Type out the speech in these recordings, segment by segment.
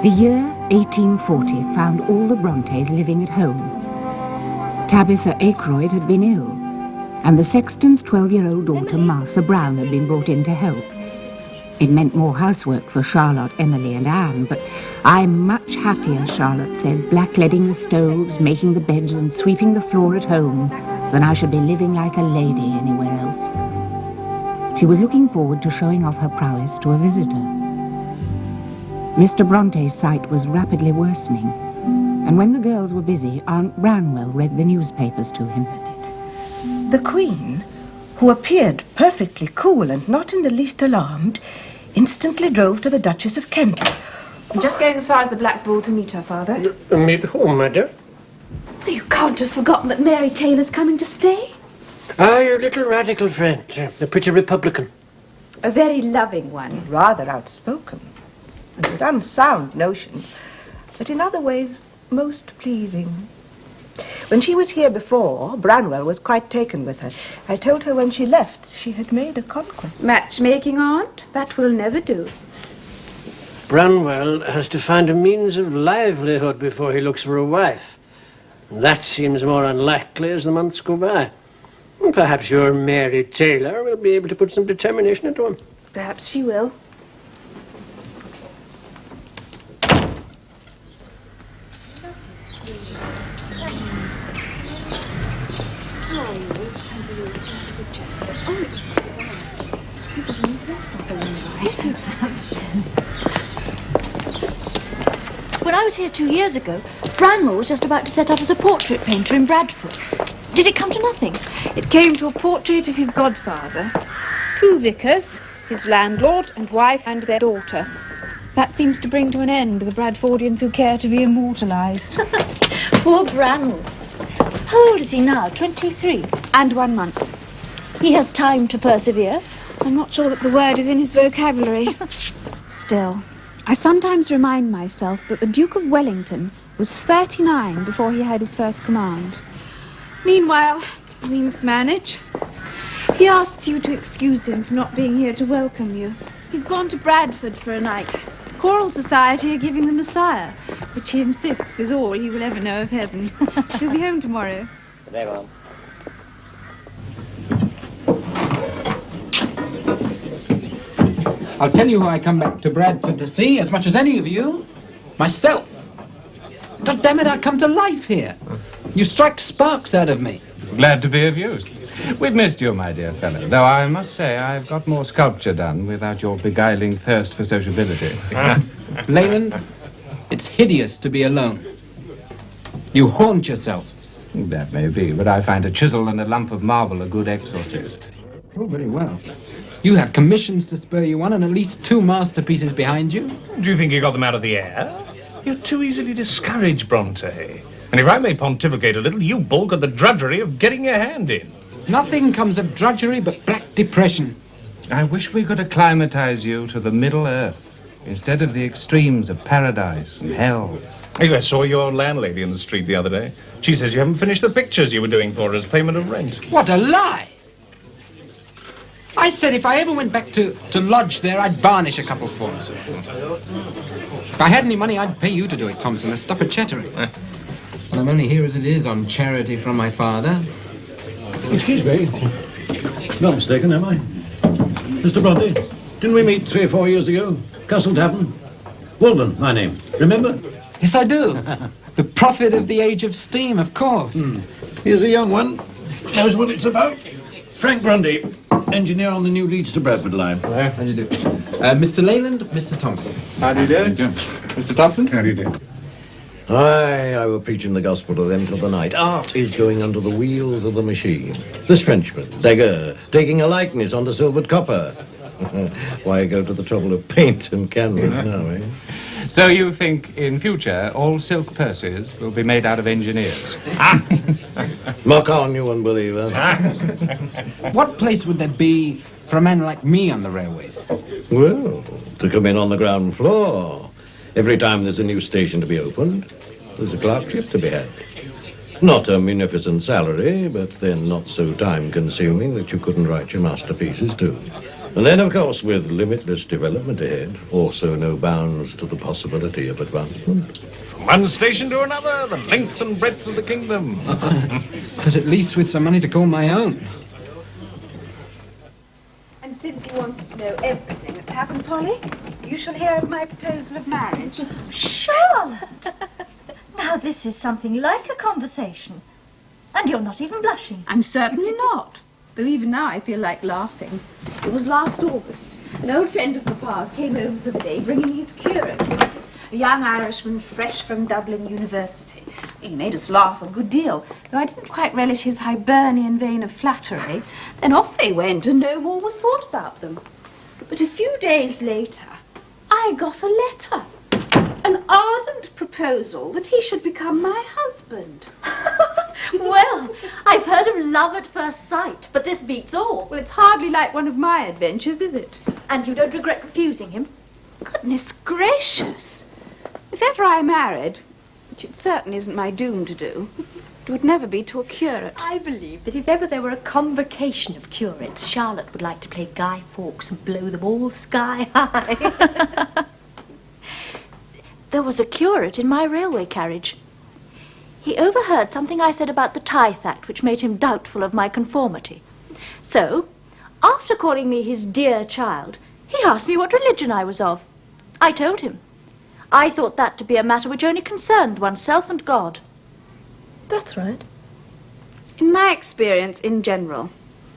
The year 1840 found all the Brontes living at home. Tabitha Aykroyd had been ill, and the sexton's 12-year-old daughter, Martha Brown, had been brought in to help. It meant more housework for Charlotte, Emily and Anne, but I'm much happier, Charlotte said, blackleading the stoves, making the beds and sweeping the floor at home, than I should be living like a lady anywhere else. She was looking forward to showing off her prowess to a visitor. Mr. Bronte's sight was rapidly worsening, and when the girls were busy, Aunt Branwell read the newspapers to him. The Queen, who appeared perfectly cool and not in the least alarmed, instantly drove to the Duchess of Kent's. I'm just going as far as the Black Bull to meet her, Father. Meet whom, madam? You can't have forgotten that Mary Taylor's coming to stay. Ah, your little radical friend, the pretty Republican. A very loving one. Rather outspoken, and with unsound notions, but in other ways most pleasing. When she was here before, Branwell was quite taken with her. I told her when she left she had made a conquest. Matchmaking, Aunt? That will never do. Branwell has to find a means of livelihood before he looks for a wife. That seems more unlikely as the months go by. Perhaps your Mary Taylor will be able to put some determination into him. Perhaps she will. When I was here 2 years ago, Branwell was just about to set up as a portrait painter in Bradford. Did it come to nothing? It came to a portrait of his godfather. 2 vicars, his landlord and wife and their daughter. That seems to bring to an end the Bradfordians who care to be immortalised. Poor Branwell. How old is he now? 23? And 1 month. He has time to persevere. I'm not sure that the word is in his vocabulary. Still, I sometimes remind myself that the Duke of Wellington was 39 before he had his first command. Meanwhile, we must manage. He asks you to excuse him for not being here to welcome you. He's gone to Bradford for a night. The Choral Society are giving the Messiah, which he insists is all he will ever know of heaven. He'll be home tomorrow. Very well. I'll tell you who I come back to Bradford to see as much as any of you. Myself. God damn it, I come to life here. You strike sparks out of me. Glad to be of use. We've missed you, my dear fellow, though I must say I've got more sculpture done without your beguiling thirst for sociability. Leyland, it's hideous to be alone. You haunt yourself. That may be, but I find a chisel and a lump of marble a good exorcist. Oh, very well. You have commissions to spur you on and at least 2 masterpieces behind you. Do you think you got them out of the air? You're too easily discouraged, Bronte. And if I may pontificate a little, you balk at the drudgery of getting your hand in. Nothing comes of drudgery but black depression. I wish we could acclimatize you to the Middle Earth instead of the extremes of paradise and hell. I saw your landlady in the street the other day. She says you haven't finished the pictures you were doing for her as payment of rent. What a lie! I said if I ever went back to lodge there, I'd varnish a couple for her. If I had any money, I'd pay you to do it, Thompson, and stop at chattering. Well, I'm only here as it is on charity from my father. Excuse me. Not mistaken, am I? Mr. Bronte, didn't we meet 3 or 4 years ago? Castle Tavern? Walden, my name. Remember? Yes, I do. The prophet of the age of steam, of course. Here's a young one. Knows what it's about. Frank Grundy, engineer on the new Leeds to Bradford line. How do you do? Mr. Leyland, Mr. Thompson. How do you do? Mr. Thompson? How do you do? Aye, I will preaching the gospel to them till the night. Art is going under the wheels of the machine. This Frenchman, Daguerre, taking a likeness onto silvered copper. Why go to the trouble of paint and canvas now, eh? So you think in future all silk purses will be made out of engineers? Mock on, you unbeliever. What place would there be for a man like me on the railways? Well, to come in on the ground floor. Every time there's a new station to be opened, there's a clerkship to be had. Not a munificent salary, but then not so time-consuming that you couldn't write your masterpieces too. And then, of course, with limitless development ahead, also no bounds to the possibility of advancement. From one station to another, the length and breadth of the kingdom. But at least with some money to call my own. And since you wanted to know everything that's happened, Polly, you shall hear of my proposal of marriage. Charlotte! Now this is something like a conversation. And you're not even blushing. I'm certainly not. Though even now I feel like laughing. It was last August. An old friend of Papa's came over for the day, bringing his curate with him, a young Irishman fresh from Dublin University. He made us laugh a good deal, though I didn't quite relish his Hibernian vein of flattery. Then off they went, and no more was thought about them. But a few days later, I got a letter. An ardent proposal that he should become my husband. Well, I've heard of love at first sight, but this beats all. Well, it's hardly like one of my adventures, is it? And you don't regret refusing him? Goodness gracious. If ever I married, which it certainly isn't my doom to do, it would never be to a curate. I believe that if ever there were a convocation of curates, Charlotte would like to play Guy Fawkes and blow them all sky high. There was a curate in my railway carriage. He overheard something I said about the Tithe Act, which made him doubtful of my conformity. So, after calling me his dear child, he asked me what religion I was of. I told him. I thought that to be a matter which only concerned oneself and God. That's right. In my experience in general,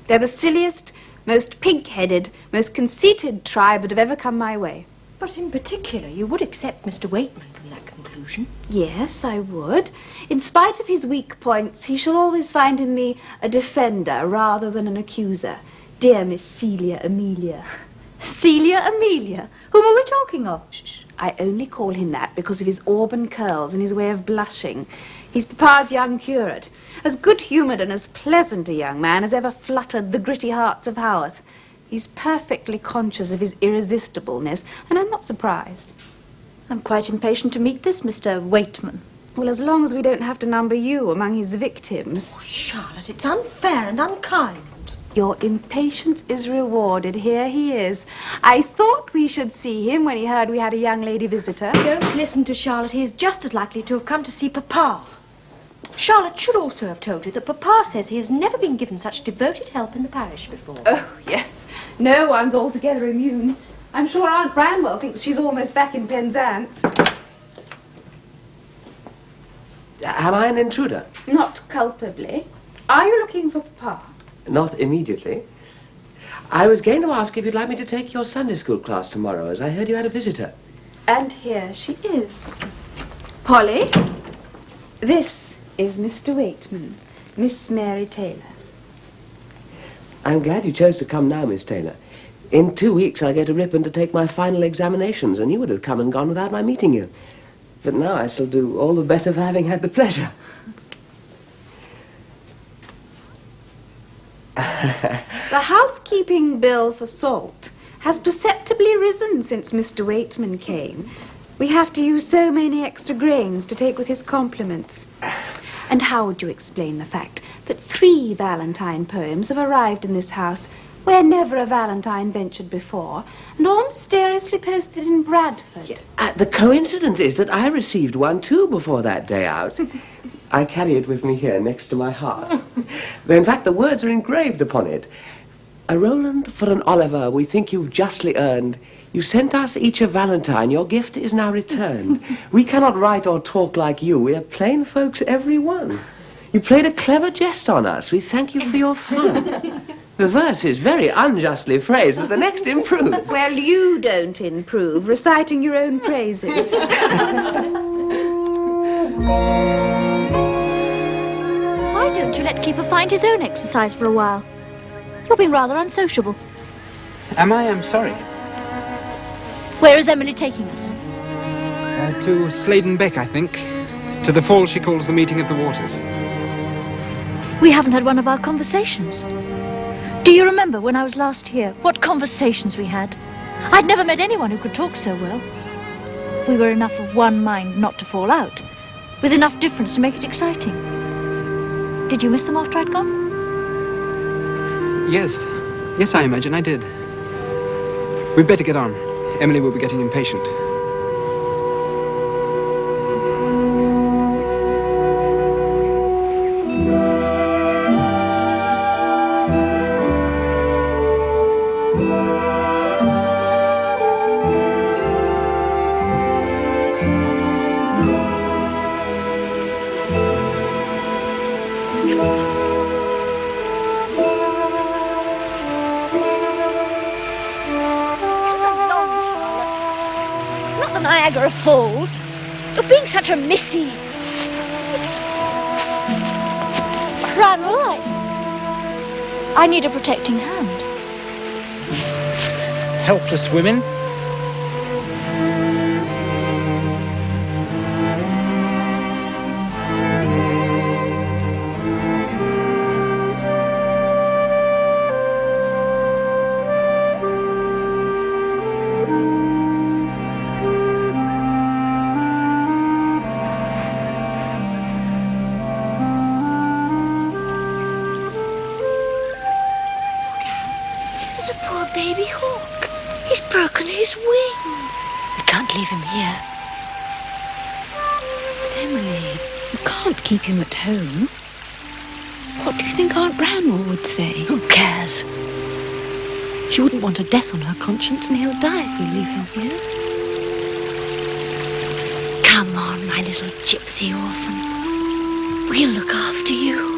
they're the silliest, most pig-headed, most conceited tribe that have ever come my way. But in particular, you would accept Mr. Waitman from that conclusion. Yes, I would. In spite of his weak points, he shall always find in me a defender rather than an accuser. Dear Miss Celia Amelia. Celia Amelia? Whom are we talking of? Shh. I only call him that because of his auburn curls and his way of blushing. He's Papa's young curate, as good-humoured and as pleasant a young man as ever fluttered the gritty hearts of Haworth. He's perfectly conscious of his irresistibleness, and I'm not surprised. I'm quite impatient to meet this Mr. Waitman. Well, as long as we don't have to number you among his victims. Oh, Charlotte, it's unfair and unkind. Your impatience is rewarded. Here he is. I thought we should see him when he heard we had a young lady visitor. Don't listen to Charlotte. He is just as likely to have come to see Papa. Charlotte should also have told you that Papa says he has never been given such devoted help in the parish before. Oh, yes. No one's altogether immune. I'm sure Aunt Branwell thinks she's almost back in Penzance. Am I an intruder? Not culpably. Are you looking for Papa? Not immediately. I was going to ask if you'd like me to take your Sunday school class tomorrow, as I heard you had a visitor. And here she is. Polly, this is Mr. Waitman, Miss Mary Taylor. I'm glad you chose to come now, Miss Taylor. In 2 weeks I go to Ripon to take my final examinations, and you would have come and gone without my meeting you. But now I shall do all the better for having had the pleasure. The housekeeping bill for salt has perceptibly risen since Mr. Waitman came. We have to use so many extra grains to take with his compliments. And how would you explain the fact that 3 Valentine poems have arrived in this house where never a Valentine ventured before, and all mysteriously posted in Bradford? The coincidence is that I received one too before that day out. I carry it with me here next to my heart. Though in fact the words are engraved upon it. A Roland for an Oliver we think you've justly earned. You sent us each a Valentine, your gift is now returned. We cannot write or talk like you, we are plain folks every one. You played a clever jest on us, we thank you for your fun. The verse is very unjustly phrased, but the next improves. Well, you don't improve, reciting your own praises. Why don't you let Keeper find his own exercise for a while? You're being rather unsociable. Am I? I'm sorry. Where is Emily taking us? To Sladen Beck, I think. To the fall she calls the meeting of the waters. We haven't had one of our conversations. Do you remember when I was last here, what conversations we had? I'd never met anyone who could talk so well. We were enough of one mind not to fall out, with enough difference to make it exciting. Did you miss them after I'd gone? Yes. Yes, I imagine I did. We'd better get on. Emily will be getting impatient. Niagara Falls. You're being such a missy. Ranroy. I need a protecting hand. Helpless women. Baby hawk. He's broken his wing. We can't leave him here. But Emily, you can't keep him at home. What do you think Aunt Branwell would say? Who cares? She wouldn't want a death on her conscience, and he'll die if we leave him here. Come on, my little gypsy orphan. We'll look after you.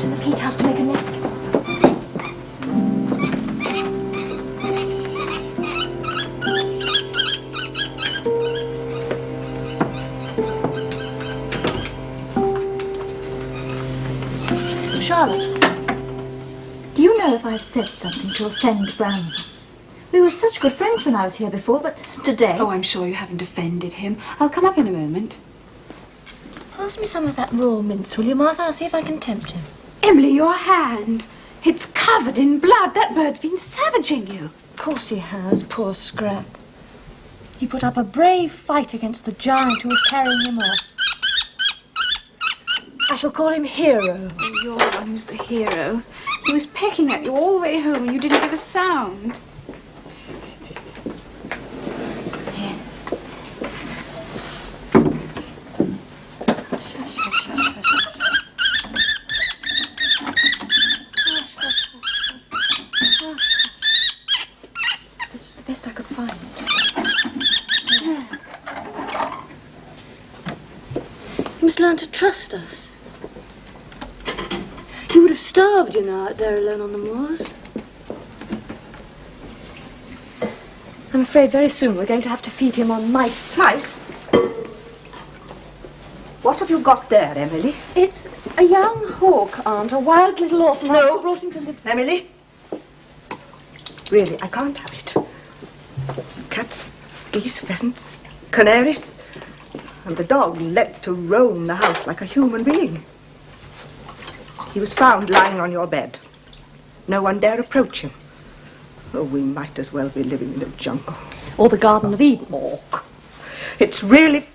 In the peat house to make a nest. Charlotte, do you know if I've said something to offend Branwell? We were such good friends when I was here before, but today... Oh, I'm sure you haven't offended him. I'll come up in a moment. Pass me some of that raw mince, will you, Martha? I'll see if I can tempt him. Emily, your hand. It's covered in blood. That bird's been savaging you. Of course he has, poor Scrap. He put up a brave fight against the giant who was carrying him off. I shall call him Hero. Oh, you're the one who's the hero. He was pecking at you all the way home and you didn't give a sound. Best I could find. You must learn to trust us. You would have starved, you know, out there alone on the moors. I'm afraid very soon we're going to have to feed him on mice. Mice? What have you got there, Emily? It's a young hawk, Aunt, a wild little orphan. No. I brought him to live. Emily? Really, I can't have it. Cats, geese, pheasants, canaries, and the dog let to roam the house like a human being. He was found lying on your bed. No one dare approach him. Oh, we might as well be living in a jungle. Or the Garden of Eden. Hawk. It's really...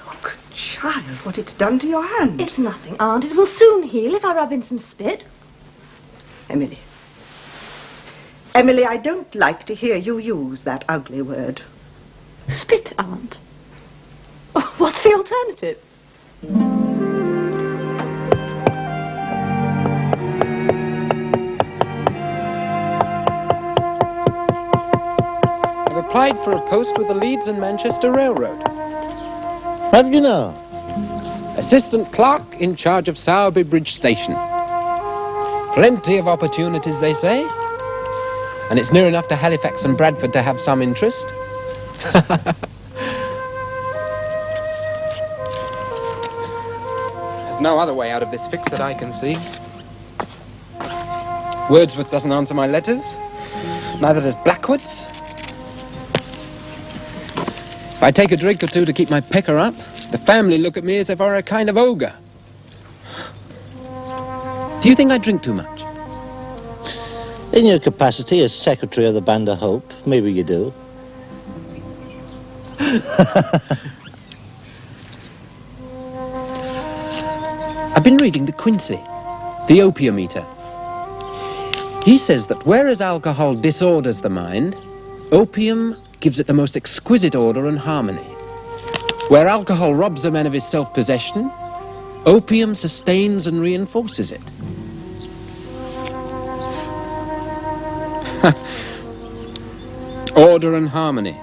Look, child, what it's done to your hand. It's nothing, Aunt. It will soon heal if I rub in some spit. Emily. Emily, I don't like to hear you use that ugly word. Spit, Aunt? What's the alternative? I've applied for a post with the Leeds and Manchester Railroad. Have you now? Assistant clerk in charge of Sowerby Bridge Station. Plenty of opportunities, they say. And it's near enough to Halifax and Bradford to have some interest. As no other way out of this fix that I can see. Wordsworth doesn't answer my letters. Neither does Blackwood's. If I take a drink or two to keep my pecker up, the family look at me as if I were a kind of ogre. Do you think I drink too much? In your capacity as Secretary of the Band of Hope, maybe you do. I've been reading De Quincey, the opium eater. He says that whereas alcohol disorders the mind, opium gives it the most exquisite order and harmony. Where alcohol robs a man of his self-possession, opium sustains and reinforces it. Order and harmony.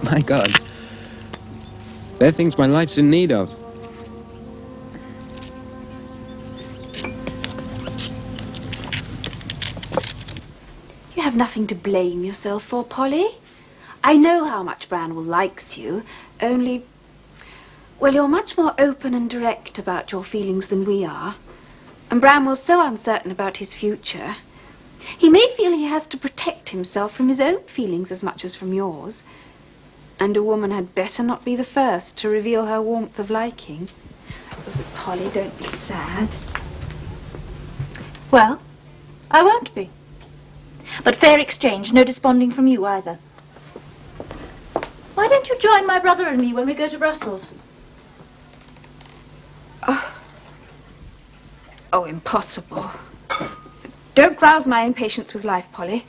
My God, they're things my life's in need of. You have nothing to blame yourself for, Polly. I know how much Branwell likes you, only... Well, you're much more open and direct about your feelings than we are. And Branwell's so uncertain about his future. He may feel he has to protect himself from his own feelings as much as from yours. And a woman had better not be the first to reveal her warmth of liking. Oh, Polly, don't be sad. Well, I won't be. But fair exchange, no desponding from you either. Why don't you join my brother and me when we go to Brussels? Oh, impossible. Don't rouse my impatience with life, Polly.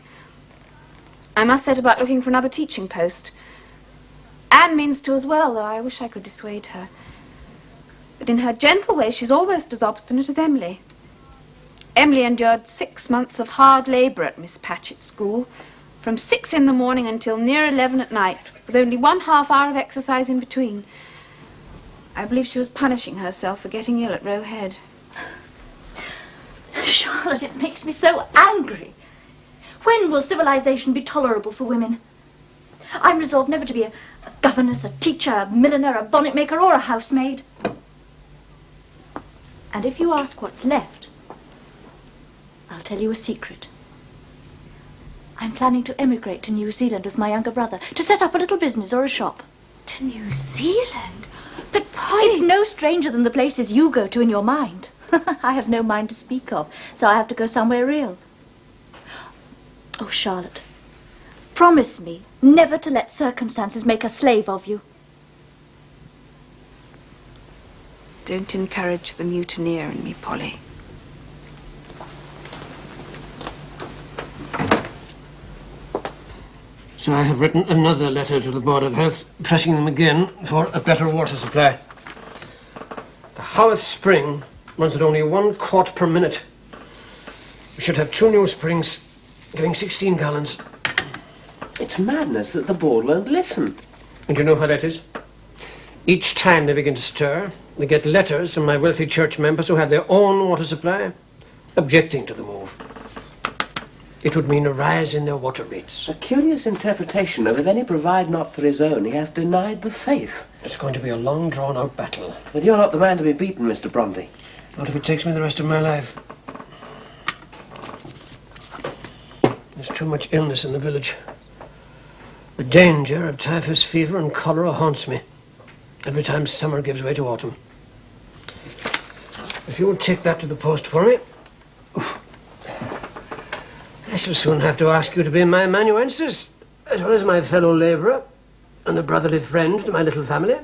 I must set about looking for another teaching post. Anne means to as well, though I wish I could dissuade her. But in her gentle way, she's almost as obstinate as Emily. Emily endured 6 months of hard labour at Miss Patchett's school, from 6 in the morning until near 11 at night, with only 1/2 hour of exercise in between. I believe she was punishing herself for getting ill at Roe Head. Charlotte, it makes me so angry. When will civilization be tolerable for women? I'm resolved never to be a governess, a teacher, a milliner, a bonnet maker, or a housemaid. And if you ask what's left, I'll tell you a secret. I'm planning to emigrate to New Zealand with my younger brother, to set up a little business or a shop. To New Zealand? But Polly... It's no stranger than the places you go to in your mind. I have no mind to speak of, so I have to go somewhere real. Oh, Charlotte, promise me never to let circumstances make a slave of you. Don't encourage the mutineer in me, Polly. So I have written another letter to the Board of Health, pressing them again for a better water supply. The Haworth spring runs at only 1 quart per minute. We should have 2 new springs, giving 16 gallons. It's madness that the board won't listen. And you know how that is? Each time they begin to stir, they get letters from my wealthy church members who have their own water supply, objecting to the move. It would mean a rise in their water rates. A curious interpretation of if any provide not for his own, he hath denied the faith. It's going to be a long, drawn-out battle. But you're not the man to be beaten, Mr. Bronte. Not if it takes me the rest of my life. There's too much illness in the village. The danger of typhus fever and cholera haunts me every time summer gives way to autumn. If you would take that to the post for me, I shall soon have to ask you to be my amanuensis, as well as my fellow labourer and a brotherly friend to my little family.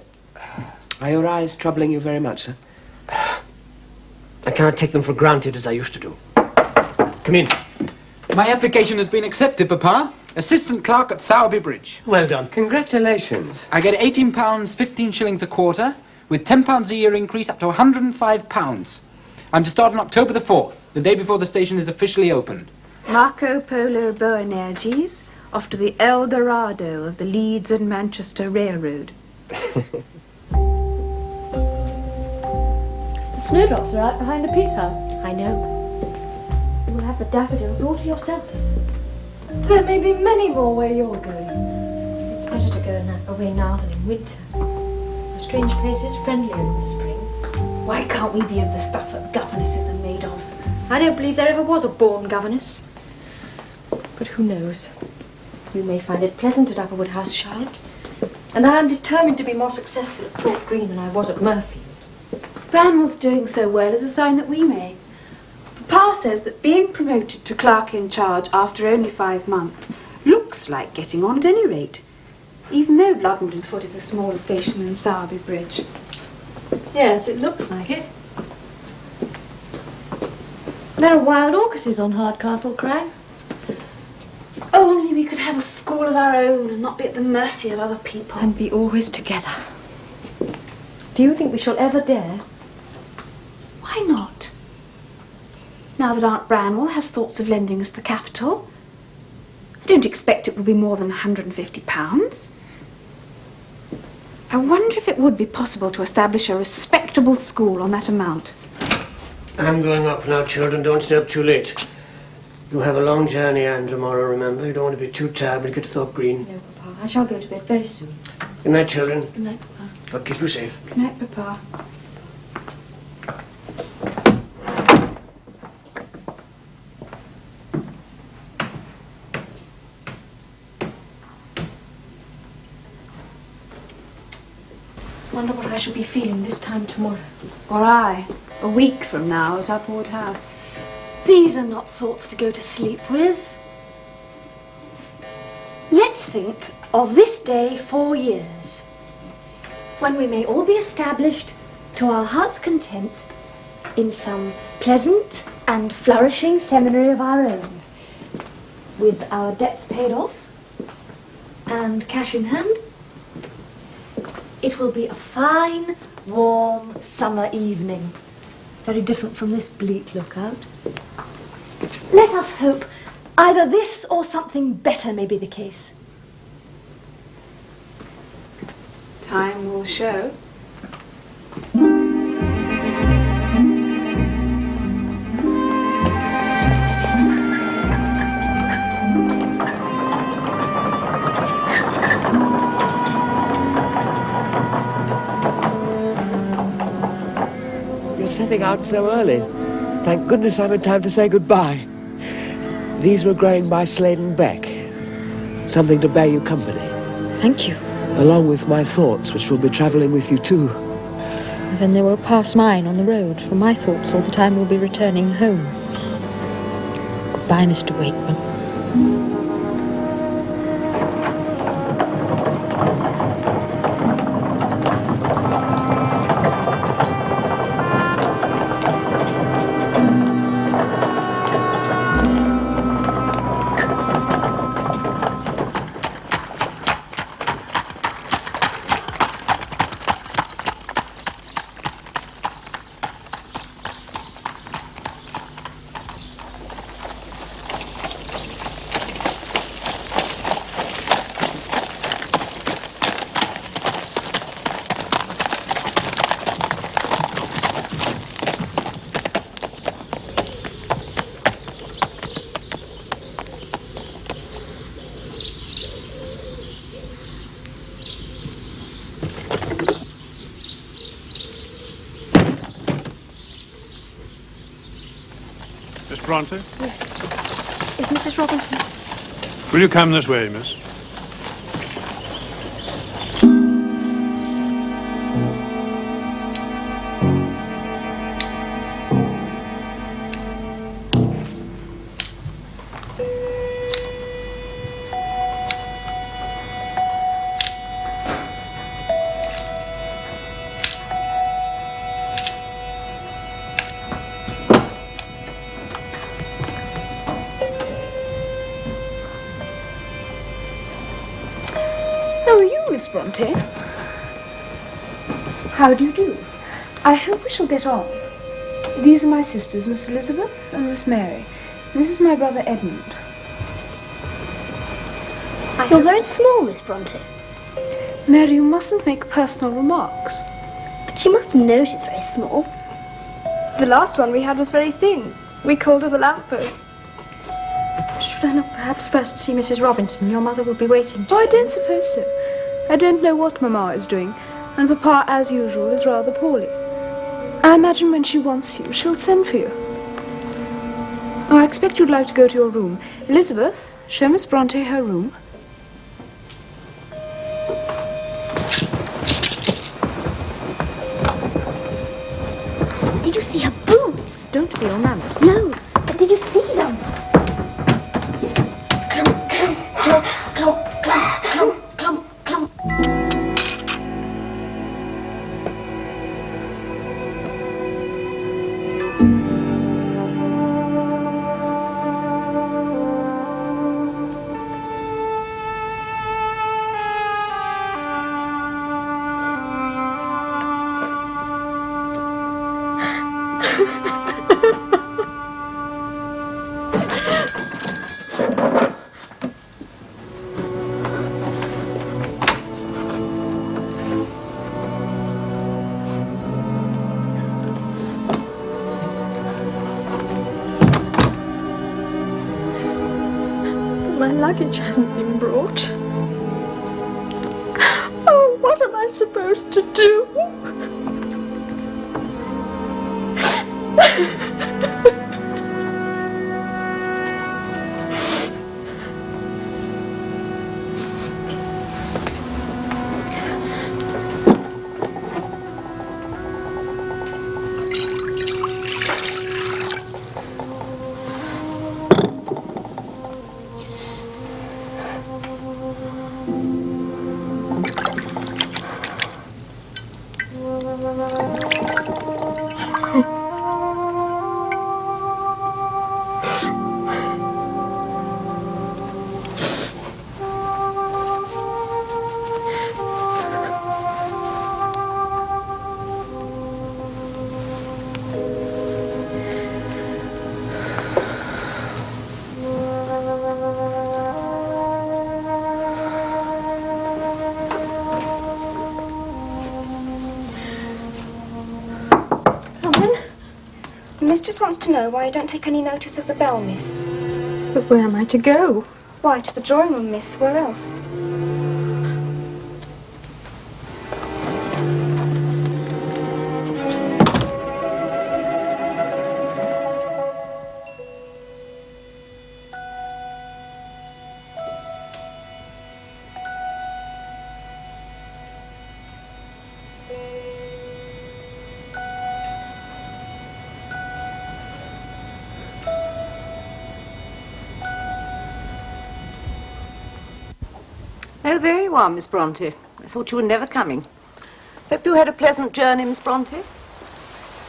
Are your eyes troubling you very much, sir? I cannot take them for granted as I used to do. Come in. My application has been accepted, Papa. Assistant clerk at Sowerby Bridge. Well done. Congratulations. I get £18, 15 shillings a quarter, with £10 a year increase up to £105. I'm to start on October the 4th, the day before the station is officially opened. Marco Polo Boanerges, off to the El Dorado of the Leeds and Manchester Railroad. The snowdrops are out behind the peat house. I know. You will have the daffodils all to yourself. There may be many more where you're going. It's better to go away now than in winter. A strange place is friendlier in the spring. Why can't we be of the stuff that governesses are made of? I don't believe there ever was a born governess. But who knows? You may find it pleasant at Upperwood House, Charlotte. And I am determined to be more successful at Thorpe Green than I was at Murphy. Branwell's doing so well is a sign that we may. Papa says that being promoted to clerk in charge after only 5 months looks like getting on at any rate, even though Ludington Foot is a smaller station than Sowerby Bridge. Yes, it looks like it. There are wild orchises on Hardcastle Crags. Only we could have a school of our own and not be at the mercy of other people. And be always together. Do you think we shall ever dare? Why not? Now that Aunt Branwell has thoughts of lending us the capital, I don't expect it will be more than £150. I wonder if it would be possible to establish a respectable school on that amount. I'm going up now, children. Don't stay up too late. You have a long journey, Anne, tomorrow, remember? You don't want to be too tired when you get to Thorpe Green. No, Papa. I shall go to bed very soon. Good night, children. Good night, Papa. God keep you safe. Good night, Papa. Wonder what I shall be feeling this time tomorrow. Or I, a week from now at Upperwood House. These are not thoughts to go to sleep with. Let's think of this day 4 years, when we may all be established to our heart's content in some pleasant and flourishing seminary of our own, with our debts paid off and cash in hand. It will be a fine, warm summer evening, very different from this bleak lookout. Let us hope either this or something better may be the case. Time will show. You're setting out so early. Thank goodness I'm in time to say goodbye. These were growing by Slade and Beck. Something to bear you company. Thank you. Along with my thoughts, which will be travelling with you too. Then they will pass mine on the road, for my thoughts all the time will be returning home. Goodbye, Mr. Wakeman. Miss Bronte? Yes. Is Mrs. Robinson? Will you come this way, miss? How are you, Miss Bronte? How do you do? I hope we shall get on. These are my sisters, Miss Elizabeth and Miss Mary. This is my brother Edmund. You're very small, Miss Bronte. Mary, you mustn't make personal remarks. But she must know she's very small. The last one we had was very thin. We called her the Lampers. Should I not perhaps first see Mrs. Robinson? Your mother will be waiting to Oh, I see don't suppose so. I don't know what Mamma is doing, and Papa, as usual, is rather poorly. I imagine when she wants you, she'll send for you. Oh, I expect you'd like to go to your room. Elizabeth, show Miss Bronte her room. Did you see her boots? Don't be enamoured. No, but did you see them? Clump, clump, clump, clump, clump, clump, clump, clump. My luggage hasn't been brought. Oh, what am I supposed to do? The mistress wants to know why you don't take any notice of the bell, miss. But where am I to go? Why, to the drawing room, miss. Where else? Oh, there you are, Miss Bronte. I thought you were never coming. Hope you had a pleasant journey, Miss Bronte.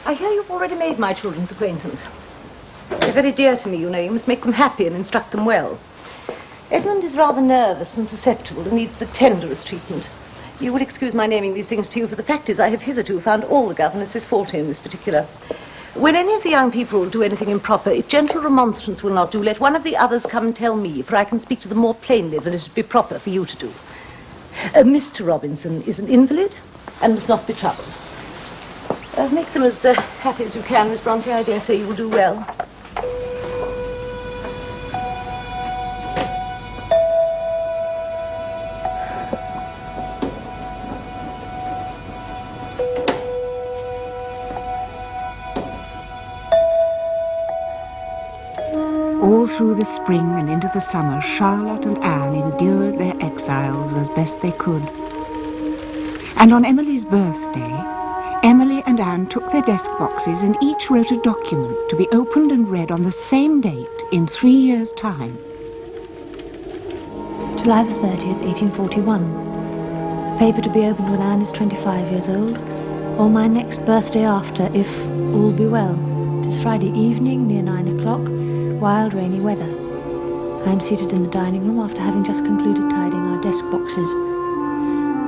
I hear you've already made my children's acquaintance. They're very dear to me, you know. You must make them happy and instruct them well. Edmund is rather nervous and susceptible and needs the tenderest treatment. You will excuse my naming these things to you, for the fact is I have hitherto found all the governesses faulty in this particular. When any of the young people do anything improper, if gentle remonstrance will not do, let one of the others come and tell me, for I can speak to them more plainly than it would be proper for you to do. Mr. Robinson is an invalid and must not be troubled. Make them as happy as you can, Miss Bronte. I dare say you will do well. All through the spring and into the summer, Charlotte and Anne endured their exiles as best they could. And on Emily's birthday, Emily and Anne took their desk boxes and each wrote a document to be opened and read on the same date in 3 years' time. July the 30th, 1841. A paper to be opened when Anne is 25 years old, or my next birthday after, if all be well. It is Friday evening, near 9 o'clock, wild rainy weather. I am seated in the dining room after having just concluded tidying our desk boxes.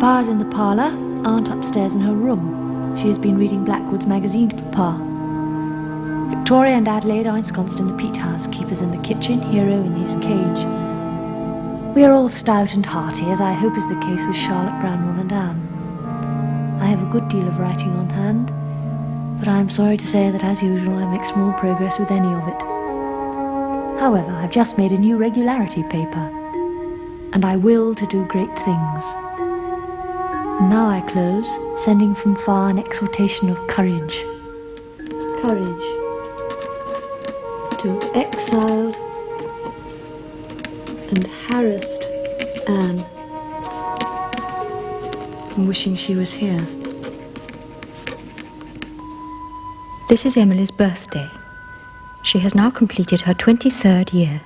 Pa is in the parlour, Aunt upstairs in her room. She has been reading Blackwood's magazine to Papa. Victoria and Adelaide are ensconced in the peat house, Keeper's in the kitchen, Hero in his cage. We are all stout and hearty, as I hope is the case with Charlotte, Branwell and Anne. I have a good deal of writing on hand, but I am sorry to say that, as usual, I make small progress with any of it. However, I've just made a new regularity paper, and I will to do great things. And now I close, sending from far an exhortation of courage. courage to exiled and harassed Anne, wishing she was here. This is Emily's birthday. She has now completed her 23rd year.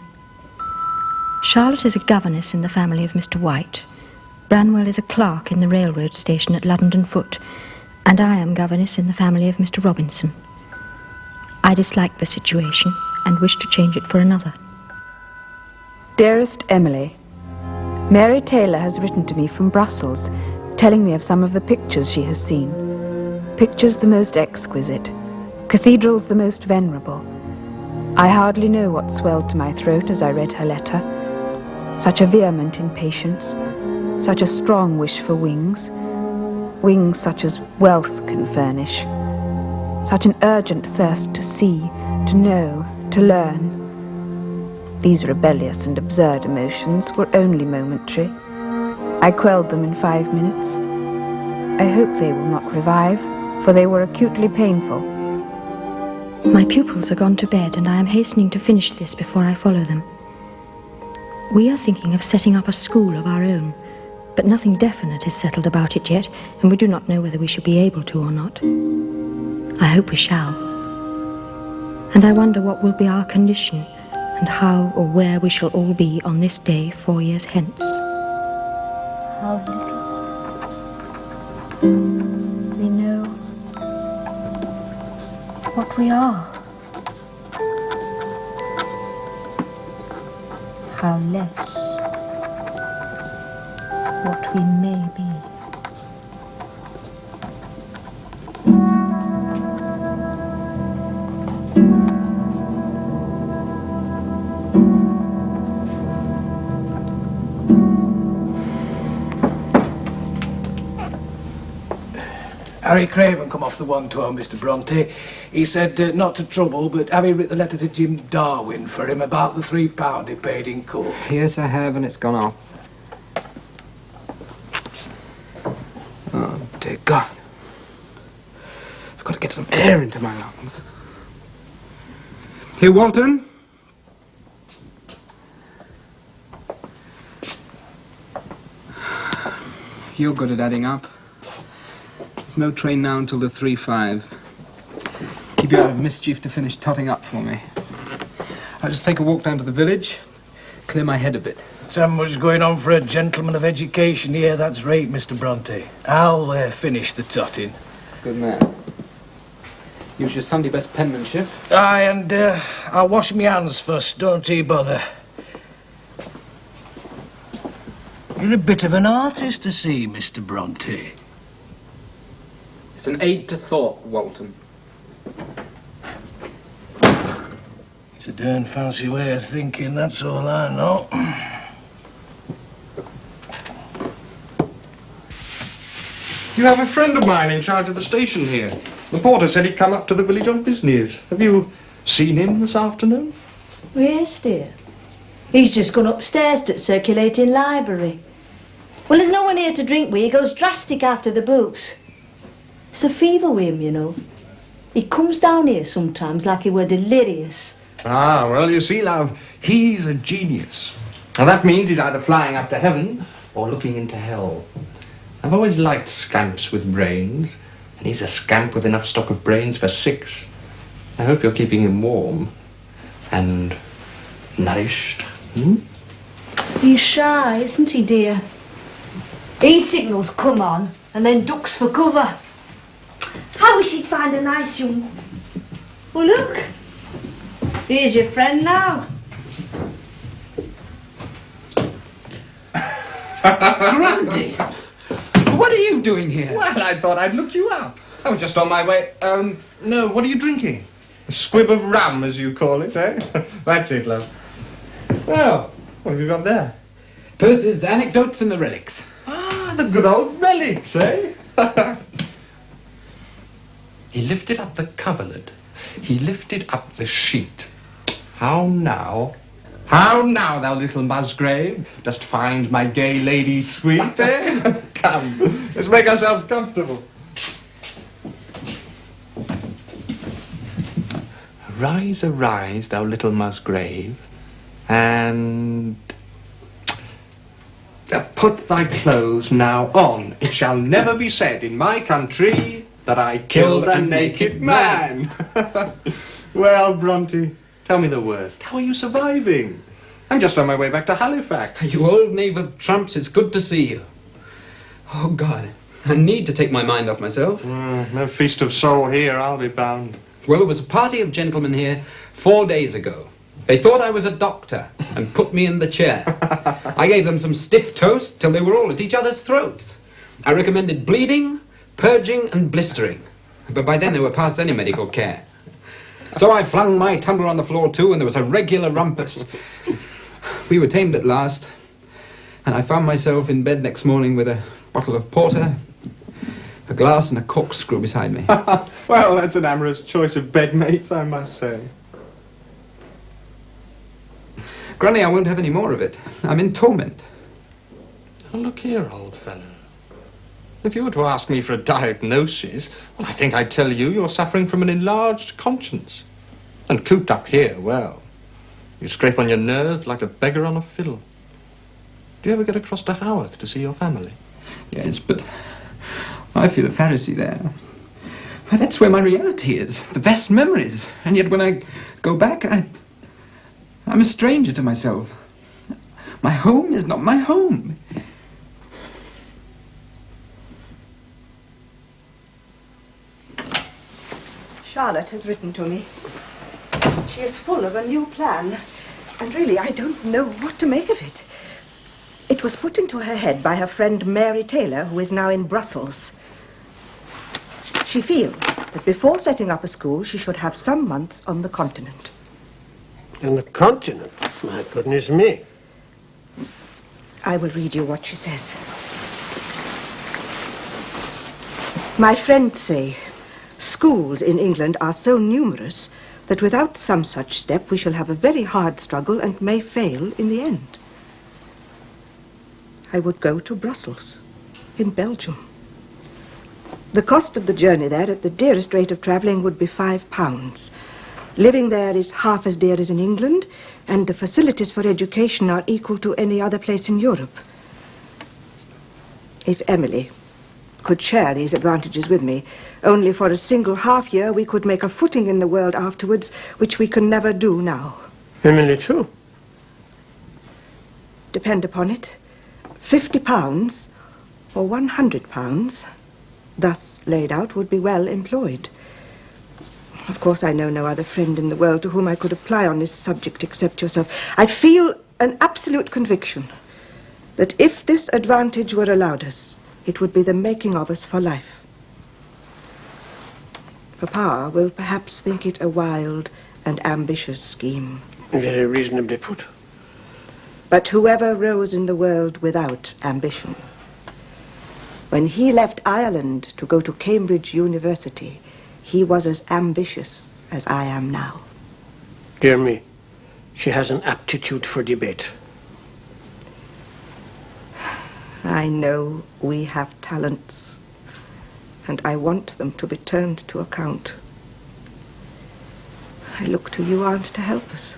Charlotte is a governess in the family of Mr. White. Branwell is a clerk in the railroad station at Ludden Foot, and I am governess in the family of Mr. Robinson. I dislike the situation and wish to change it for another. Dearest Emily, Mary Taylor has written to me from Brussels, telling me of some of the pictures she has seen. Pictures the most exquisite, cathedrals the most venerable. I hardly know what swelled to my throat as I read her letter. Such a vehement impatience, such a strong wish for wings, wings such as wealth can furnish, such an urgent thirst to see, to know, to learn. These rebellious and absurd emotions were only momentary. I quelled them in 5 minutes. I hope they will not revive, for they were acutely painful. My pupils are gone to bed, and I am hastening to finish this before I follow them. We are thinking of setting up a school of our own, but nothing definite is settled about it yet, and we do not know whether we shall be able to or not. I hope we shall. And I wonder what will be our condition, and how or where we shall all be on this day 4 years hence. How little we know what we are. How less what we may be. Harry Craven come off the 112, Mr. Bronte. He said not to trouble, but have you written a letter to Jim Darwin for him about the £3 he paid in court? Yes, I have, and it's gone off. Oh, dear God. I've got to get some air into my lungs. Here, Walton. You're good at adding up. There's no train now until the 3:05. Keep you out of mischief to finish totting up for me. I'll just take a walk down to the village, clear my head a bit. So much going on for a gentleman of education here, that's right, Mr. Bronte. I'll finish the totting. Good man. Use your Sunday best penmanship. Aye, and I'll wash my hands first, don't you bother. You're a bit of an artist to see, Mr. Bronte. It's an aid to thought, Walton. It's a darn fancy way of thinking, that's all I know. You have a friend of mine in charge of the station here. The porter said he'd come up to the village on business. Have you seen him this afternoon? Yes, dear. He's just gone upstairs to the circulating library. Well, there's no one here to drink with. He goes drastic after the books. It's a fever with him, you know. He comes down here sometimes like he were delirious. Ah, well, you see, love, he's a genius. And that means he's either flying up to heaven or looking into hell. I've always liked scamps with brains, and he's a scamp with enough stock of brains for 6. I hope you're keeping him warm and nourished. He's shy, isn't he, dear? He signals come on and then ducks for cover. I wish he'd find a nice young... Well, look. Here's your friend now. Grundy! What are you doing here? Well, I thought I'd look you up. I was just on my way. No, what are you drinking? A squib of rum, as you call it, eh? That's it, love. Well, what have you got there? Percy's Anecdotes and the Relics. Ah, the good old relics, eh? He lifted up the coverlid. He lifted up the sheet. How now? How now, thou little Musgrave? Dost find my gay lady sweet, eh? Come, let's make ourselves comfortable. Arise, arise, thou little Musgrave, and put thy clothes now on. It shall never be said in my country that I killed a naked man. Well, Bronte, tell me the worst. How are you surviving? I'm just on my way back to Halifax. You old knave of trumps, it's good to see you. Oh, God, I need to take my mind off myself. No feast of soul here, I'll be bound. Well, there was a party of gentlemen here 4 days ago. They thought I was a doctor and put me in the chair. I gave them some stiff toast till they were all at each other's throats. I recommended bleeding, purging and blistering. But by then they were past any medical care. So I flung my tumbler on the floor too, and there was a regular rumpus. We were tamed at last, and I found myself in bed next morning with a bottle of porter, a glass and a corkscrew beside me. Well, that's an amorous choice of bedmates, I must say. Granny, I won't have any more of it. I'm in torment. Now, look here, old fellow. If you were to ask me for a diagnosis, well, I think I'd tell you you're suffering from an enlarged conscience. And cooped up here, well, you scrape on your nerves like a beggar on a fiddle. Do you ever get across to Haworth to see your family? Yes, but I feel a Pharisee there. Well, that's where my reality is, the best memories. And yet when I go back, I'm a stranger to myself. My home is not my home. Charlotte has written to me. She is full of a new plan, and really I don't know what to make of it. It was put into her head by her friend Mary Taylor, who is now in Brussels. She feels that before setting up a school, she should have some months on the continent. On the continent? My goodness me. I will read you what she says. My friends say schools in England are so numerous that without some such step we shall have a very hard struggle and may fail in the end. I would go to Brussels, in Belgium. The cost of the journey there at the dearest rate of travelling would be £5. Living there is half as dear as in England, and the facilities for education are equal to any other place in Europe. If Emily could share these advantages with me, only for a single half year we could make a footing in the world afterwards, which we can never do now. Emily too? Depend upon it, £50 or £100, thus laid out, would be well employed. Of course, I know no other friend in the world to whom I could apply on this subject except yourself. I feel an absolute conviction that if this advantage were allowed us, it would be the making of us for life. Papa will perhaps think it a wild and ambitious scheme. Very reasonably put. But whoever rose in the world without ambition, when he left Ireland to go to Cambridge University, he was as ambitious as I am now. Dear me, she has an aptitude for debate. I know we have talents, and I want them to be turned to account. I look to you, Aunt, to help us.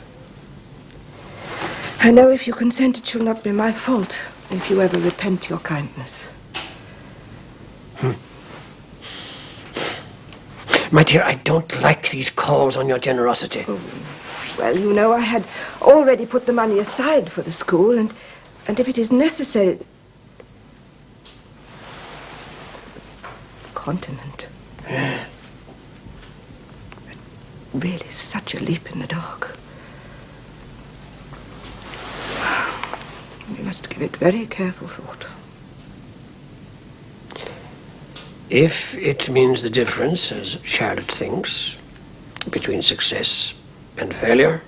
I know if you consent, it shall not be my fault if you ever repent your kindness. My dear, I don't like these calls on your generosity. Oh, well, you know, I had already put the money aside for the school, and if it is necessary... Continent. Really, such a leap in the dark. We must give it very careful thought. If it means the difference, as Charlotte thinks, between success and failure.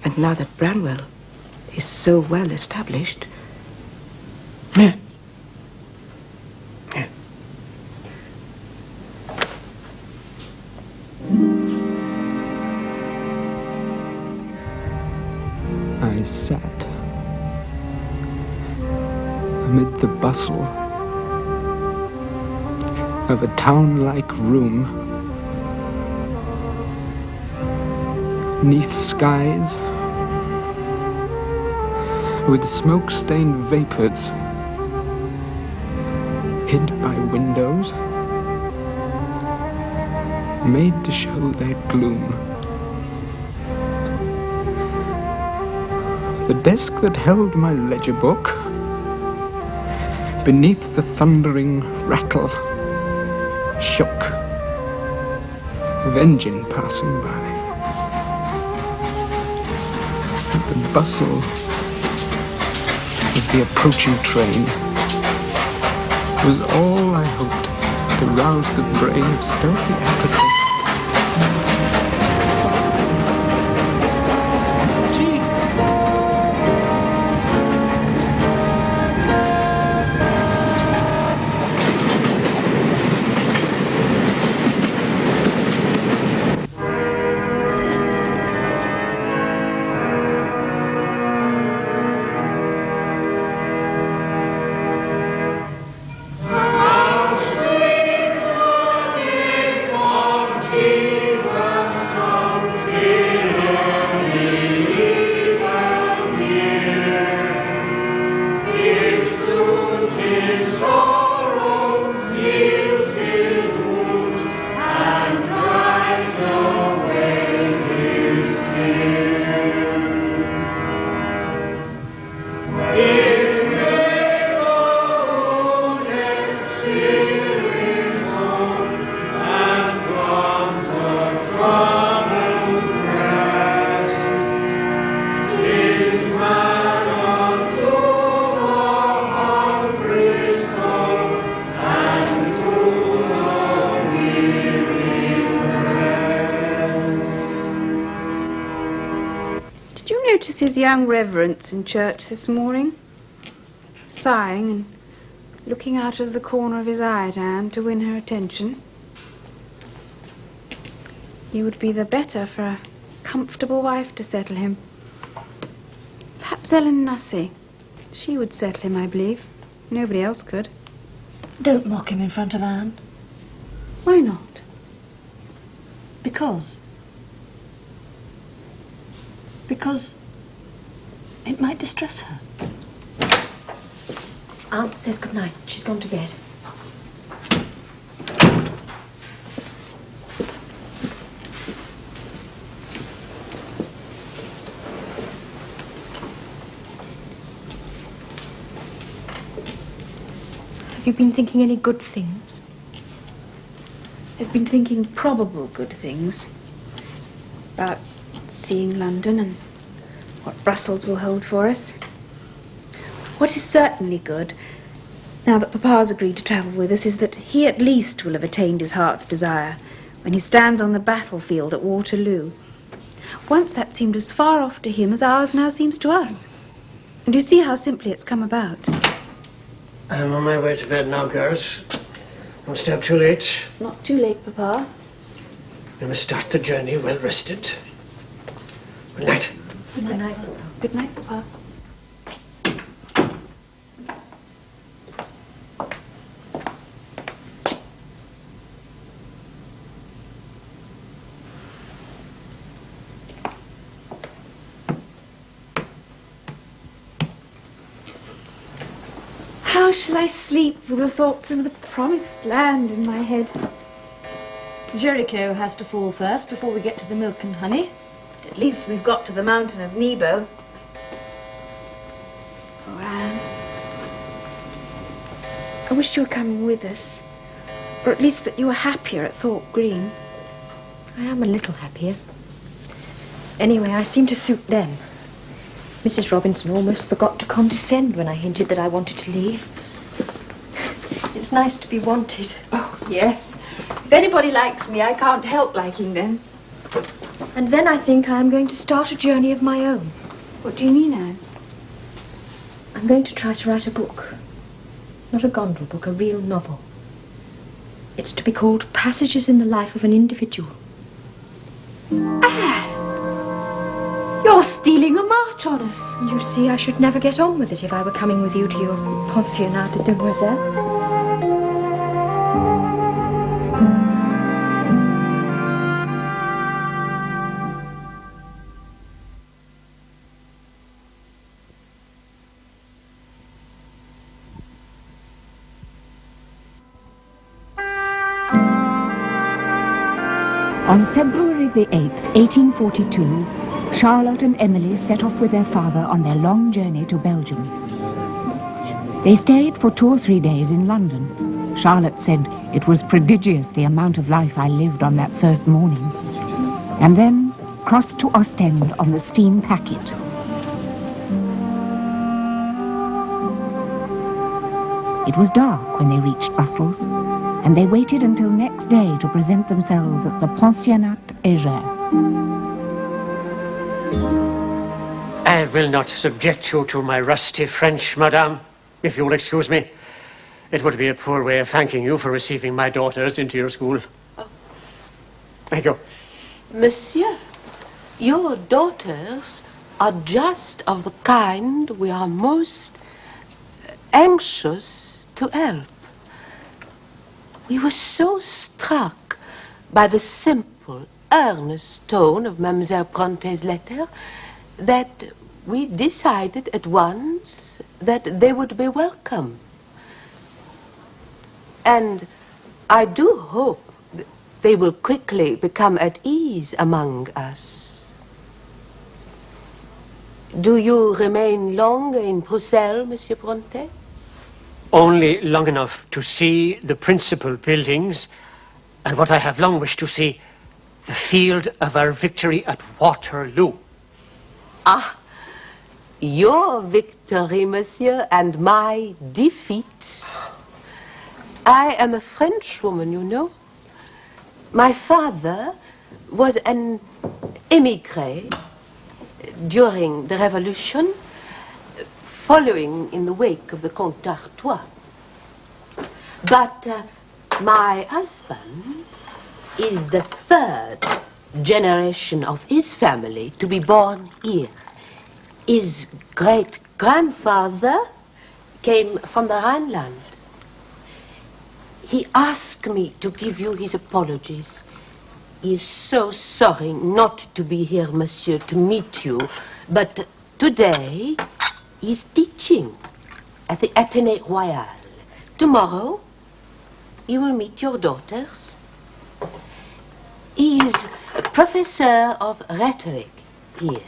And now that Branwell is so well established... Yeah. I sat amid the bustle of a town-like room 'neath skies with smoke-stained vapors, hid by windows, made to show their gloom. The desk that held my ledger book, beneath the thundering rattle, shook, of engine passing by. The bustle of the approaching train was all I hoped to rouse the brain of stealthy apathy. Notice his young reverence in church this morning, sighing and looking out of the corner of his eye at Anne to win her attention. He would be the better for a comfortable wife to settle him. Perhaps Ellen Nussey. She would settle him, I believe. Nobody else could. Don't mock him in front of Anne. Why not? Because it might distress her. Aunt says good night. She's gone to bed. Have you been thinking any good things? I've been thinking probable good things. About seeing London and what Brussels will hold for us. What is certainly good, now that Papa's agreed to travel with us, is that he at least will have attained his heart's desire when he stands on the battlefield at Waterloo. Once that seemed as far off to him as ours now seems to us. And you see how simply it's come about. I'm on my way to bed now, girls. Don't stay up too late. Not too late, Papa. We must start the journey well rested. Good night. Good night. Good night, Papa. How shall I sleep with the thoughts of the promised land in my head? Jericho has to fall first before we get to the milk and honey. At least we've got to the mountain of Nebo. Oh, Anne. I wish you were coming with us. Or at least that you were happier at Thorpe Green. I am a little happier. Anyway, I seem to suit them. Mrs. Robinson almost forgot to condescend when I hinted that I wanted to leave. It's nice to be wanted. Oh, yes. If anybody likes me, I can't help liking them. And then I think I am going to start a journey of my own. What do you mean, Anne? I'm going to try to write a book. Not a gondel book, a real novel. It's to be called Passages in the Life of an Individual. Anne! You're stealing a march on us. And you see, I should never get on with it if I were coming with you to your pensionnat de demoiselles. On February the 8th, 1842, Charlotte and Emily set off with their father on their long journey to Belgium. They stayed for 2 or 3 days in London. Charlotte said it was prodigious the amount of life I lived on that first morning. And then crossed to Ostend on the steam packet. It was dark when they reached Brussels, and they waited until next day to present themselves at the Pensionnat Heger. I will not subject you to my rusty French, madame, if you will excuse me. It would be a poor way of thanking you for receiving my daughters into your school. Thank you. Monsieur, your daughters are just of the kind we are most anxious to help. We were so struck by the simple, earnest tone of Mademoiselle Bronte's letter that we decided at once that they would be welcome. And I do hope they will quickly become at ease among us. Do you remain long in Brussels, Monsieur Bronte? Only long enough to see the principal buildings and what I have long wished to see, the field of our victory at Waterloo. Ah, your victory, monsieur, and my defeat. I am a Frenchwoman, you know. My father was an émigré during the Revolution, following in the wake of the Comte d'Artois. But my husband is the 3rd generation of his family to be born here. His great-grandfather came from the Rhineland. He asked me to give you his apologies. He is so sorry not to be here, monsieur, to meet you. But today, he's teaching at the Athénée Royal. Tomorrow, you will meet your daughters. He is a professor of rhetoric here.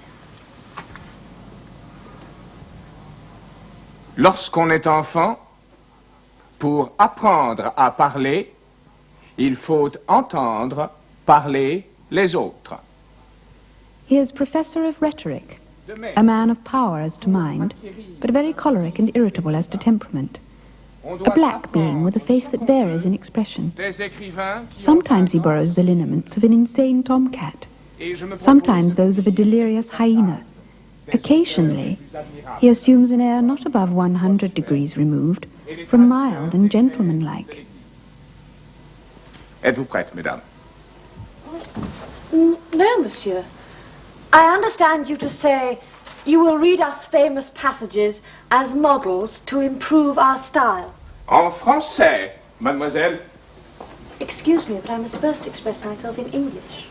Lorsqu'on est enfant, pour apprendre à parler, il faut entendre parler les autres. He is professor of rhetoric, a man of power as to mind, but very choleric and irritable as to temperament. A black being with a face that varies in expression. Sometimes he borrows the lineaments of an insane tomcat, sometimes those of a delirious hyena. Occasionally, he assumes an air not above 100 degrees removed from mild and gentlemanlike. Êtes-vous prête, mesdames? No, monsieur. I understand you to say you will read us famous passages as models to improve our style. En français, mademoiselle. Excuse me, but I must first express myself in English.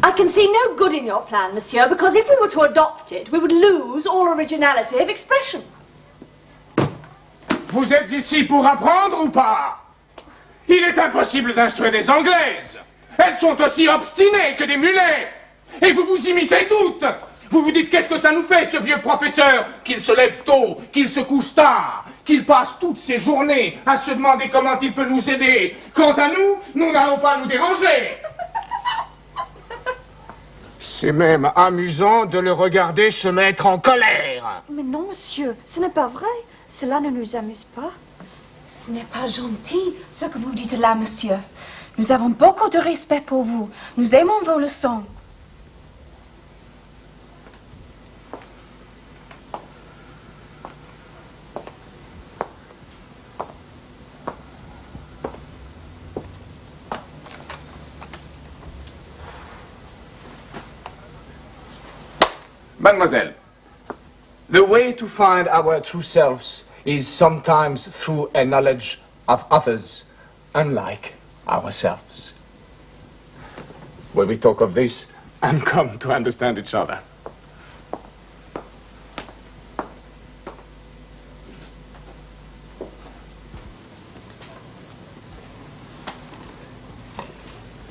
I can see no good in your plan, monsieur, because if we were to adopt it, we would lose all originality of expression. Vous êtes ici pour apprendre ou pas? Il est impossible d'instruire des Anglaises. Elles sont aussi obstinées que des mulets. Et vous vous imitez toutes. Vous vous dites qu'est-ce que ça nous fait, ce vieux professeur, qu'il se lève tôt, qu'il se couche tard, qu'il passe toutes ses journées à se demander comment il peut nous aider. Quant à nous, nous n'allons pas nous déranger. C'est même amusant de le regarder se mettre en colère. Mais non, monsieur, ce n'est pas vrai. Cela ne nous amuse pas. Ce n'est pas gentil, ce que vous dites là, monsieur. Nous avons beaucoup de respect pour vous. Nous aimons vos leçons. Mademoiselle, the way to find our true selves is sometimes through a knowledge of others, unlike ourselves. When we talk of this and come to understand each other.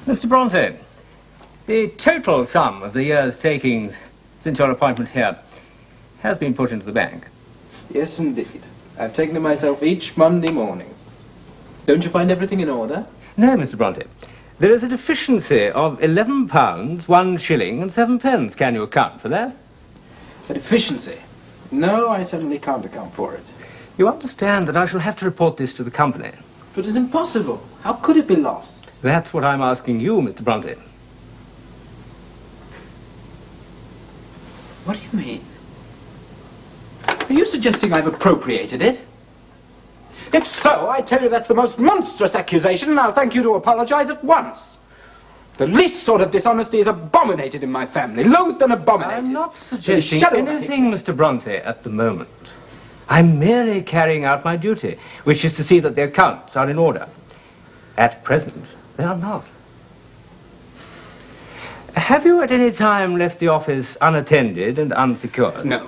The Mr. Bronte, the total sum of the year's takings since your appointment here has been put into the bank. Yes, indeed. I've taken it myself each Monday morning. Don't you find everything in order? No, Mr. Bronte. There is a deficiency of £11, 1 shilling and 7 pence. Can you account for that? A deficiency? No, I certainly can't account for it. You understand that I shall have to report this to the company. But it's impossible. How could it be lost? That's what I'm asking you, Mr. Bronte. What do you mean? Are you suggesting I've appropriated it? If so, I tell you that's the most monstrous accusation, and I'll thank you to apologize at once. The least sort of dishonesty is abominated in my family, loathed and abominated. I'm not suggesting anything, Mr. Bronte, at the moment. I'm merely carrying out my duty, which is to see that the accounts are in order. At present, they are not. Have you at any time left the office unattended and unsecured? No.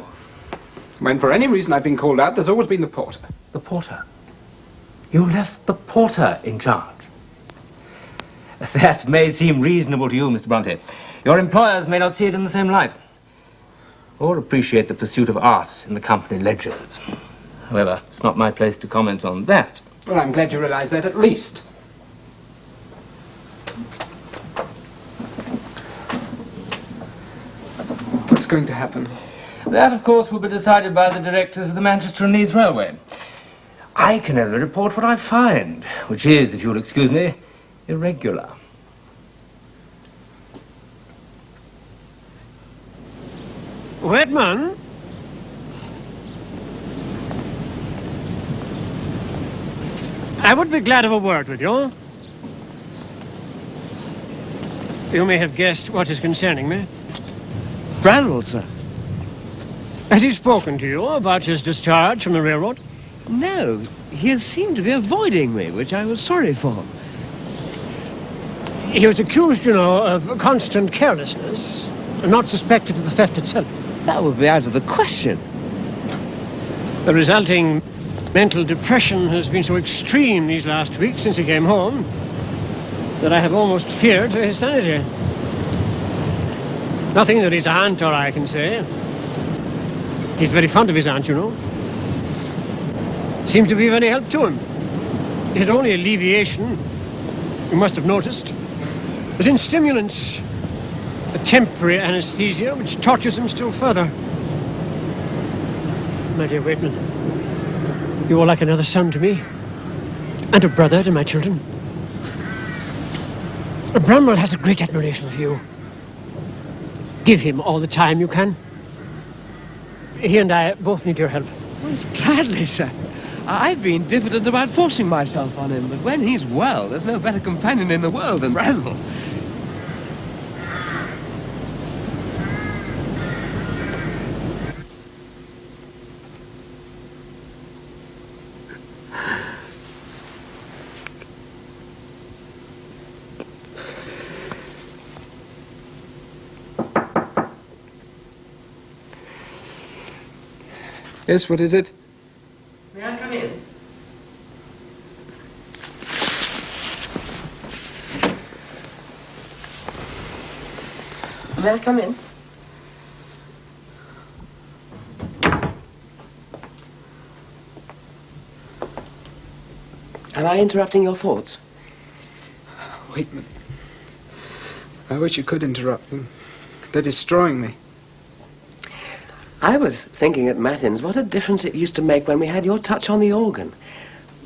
When for any reason I've been called out, there's always been the porter. The porter? You left the porter in charge? That may seem reasonable to you, Mr. Bronte. Your employers may not see it in the same light, or appreciate the pursuit of art in the company ledgers. However, it's not my place to comment on that. Well, I'm glad you realize that at least. What's going to happen? That, of course, will be decided by the directors of the Manchester and Leeds Railway. I can only report what I find, which is, if you'll excuse me, irregular. Whitman? I would be glad of a word with you. You may have guessed what is concerning me. Branwell, sir. Has he spoken to you about his discharge from the railroad? No, he has seemed to be avoiding me, which I was sorry for. He was accused, you know, of constant carelessness, and not suspected of the theft itself. That would be out of the question. The resulting mental depression has been so extreme these last weeks since he came home that I have almost feared for his sanity. Nothing that his aunt or I can say. He's very fond of his aunt, you know. Seems to be of any help to him. His only alleviation, you must have noticed, is in stimulants, a temporary anesthesia which tortures him still further. My dear Waitman, you are like another son to me, and a brother to my children. Bramwell has a great admiration for you. Give him all the time you can. He and I both need your help. Most gladly, sir. I've been diffident about forcing myself on him, but when he's well, there's no better companion in the world than Branwell. Yes, what is it? May I come in? May I come in? Am I interrupting your thoughts? Waitman. I wish you could interrupt them. They're destroying me. I was thinking at Matins what a difference it used to make when we had your touch on the organ.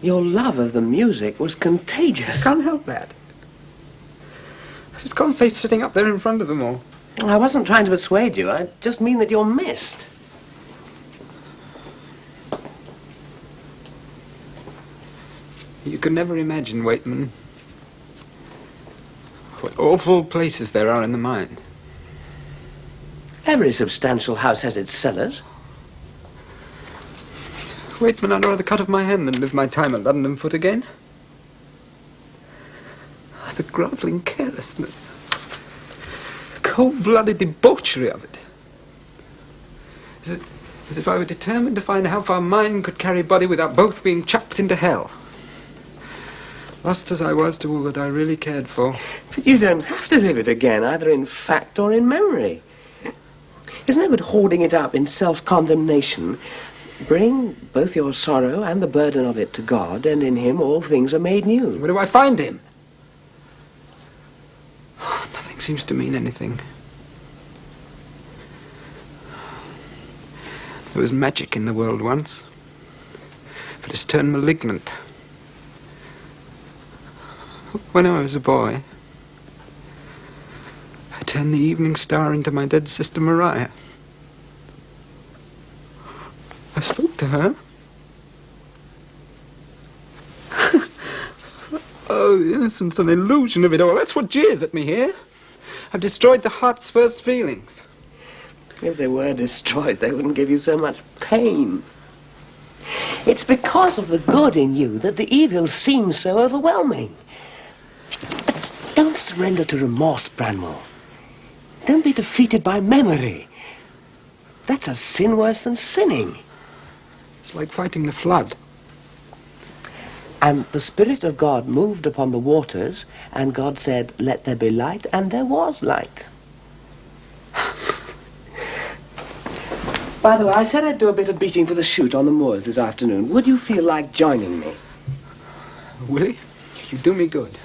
Your love of the music was contagious. I can't help that. I just can't face sitting up there in front of them all. I wasn't trying to persuade you. I just mean that you're missed. You can never imagine, Waitman, what awful places there are in the mind. Every substantial house has its cellars. Waitman, I'd rather cut off my hand than live my time at London Foot again. The grovelling carelessness, cold-blooded debauchery of it. As if I were determined to find how far mind could carry body without both being chucked into hell. Lost as I was to all that I really cared for. But you don't have to live it again, either in fact or in memory. There's no good hoarding it up in self-condemnation. Bring both your sorrow and the burden of it to God, and in him all things are made new. Where do I find him? Nothing seems to mean anything. There was magic in the world once, but it's turned malignant. When I was a boy, I turned the evening star into my dead sister Maria. I spoke to her. Oh, the innocence and illusion of it all. That's what jeers at me here. I've destroyed the heart's first feelings. If they were destroyed, they wouldn't give you so much pain. It's because of the good in you that the evil seems so overwhelming. Don't surrender to remorse, Branwell. Don't be defeated by memory. That's a sin worse than sinning. It's like fighting the flood. And the Spirit of God moved upon the waters, and God said, "Let there be light," and there was light. By the way, I said I'd do a bit of beating for the shoot on the moors this afternoon. Would you feel like joining me? Willie, you do me good.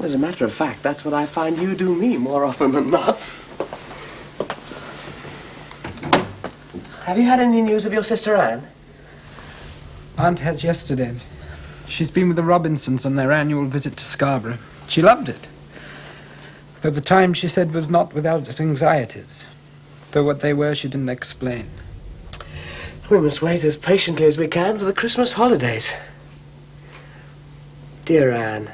As a matter of fact, that's what I find you do me more often than not. Have you had any news of your sister Anne? Aunt has yesterday. She's been with the Robinsons on their annual visit to Scarborough. She loved it. Though the time, she said, was not without its anxieties. Though what they were, she didn't explain. We must wait as patiently as we can for the Christmas holidays. Dear Anne.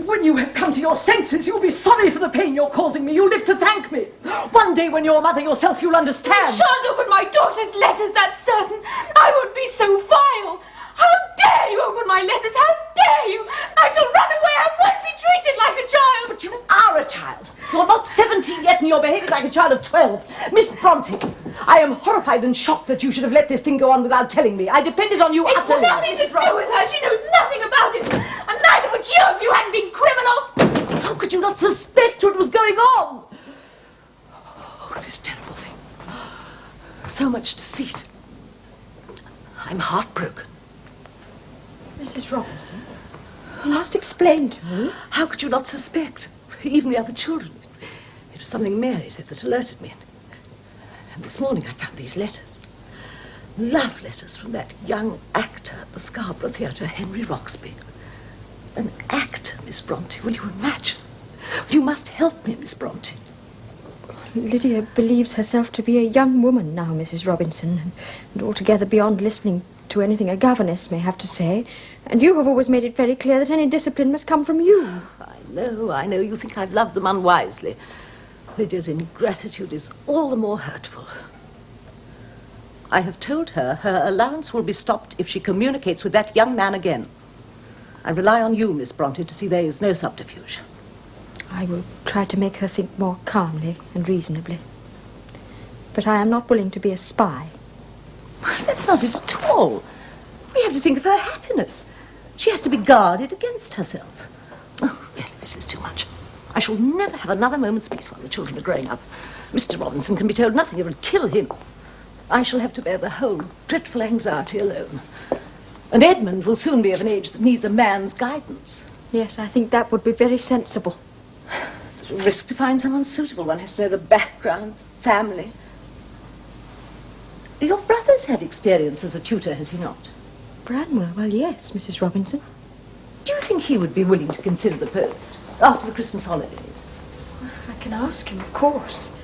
When you have come to your senses, you'll be sorry for the pain you're causing me. You'll live to thank me. One day when you're a mother yourself, you'll understand. You shan't open my daughter's letters, that's certain. I won't be so vile. How dare you open my letters? How dare you? I shall run away. I won't be treated like a child. But you are a child. You're not 17 yet, and you're behaving like a child of 12. Miss Bronte, I am horrified and shocked that you should have let this thing go on without telling me. I depended on you It's utterly. nothing to do with her. She knows nothing about it. And neither would you if you hadn't been criminal. How could you not suspect what was going on? Oh, this terrible thing. So much deceit. I'm heartbroken. Mrs. Robinson, you must explain to me. How could you not suspect? Even the other children. It was something Mary said that alerted me. And this morning I found these letters. Love letters from that young actor at the Scarborough Theatre, Henry Roxby. An actor, Miss Bronte, will you imagine? You must help me, Miss Bronte. Lydia believes herself to be a young woman now, Mrs. Robinson, and altogether beyond listening to anything a governess may have to say. And you have always made it very clear that any discipline must come from you. I know. You think I've loved them unwisely. Lydia's ingratitude is all the more hurtful. I have told her her allowance will be stopped if she communicates with that young man again. I rely on you, Miss Bronte, to see there is no subterfuge. I will try to make her think more calmly and reasonably. But I am not willing to be a spy. That's not it at all. We have to think of her happiness. She has to be guarded against herself. Oh, really, this is too much. I shall never have another moment's peace while the children are growing up. Mr. Robinson can be told nothing. It would kill him. I shall have to bear the whole dreadful anxiety alone. And Edmund will soon be of an age that needs a man's guidance. Yes, I think that would be very sensible. It's a risk to find someone suitable. One has to know the background, family. Your brother's had experience as a tutor, has he not? Branwell, well, yes, Mrs. Robinson. Do you think he would be willing to consider the post after the Christmas holidays? I can ask him, of course.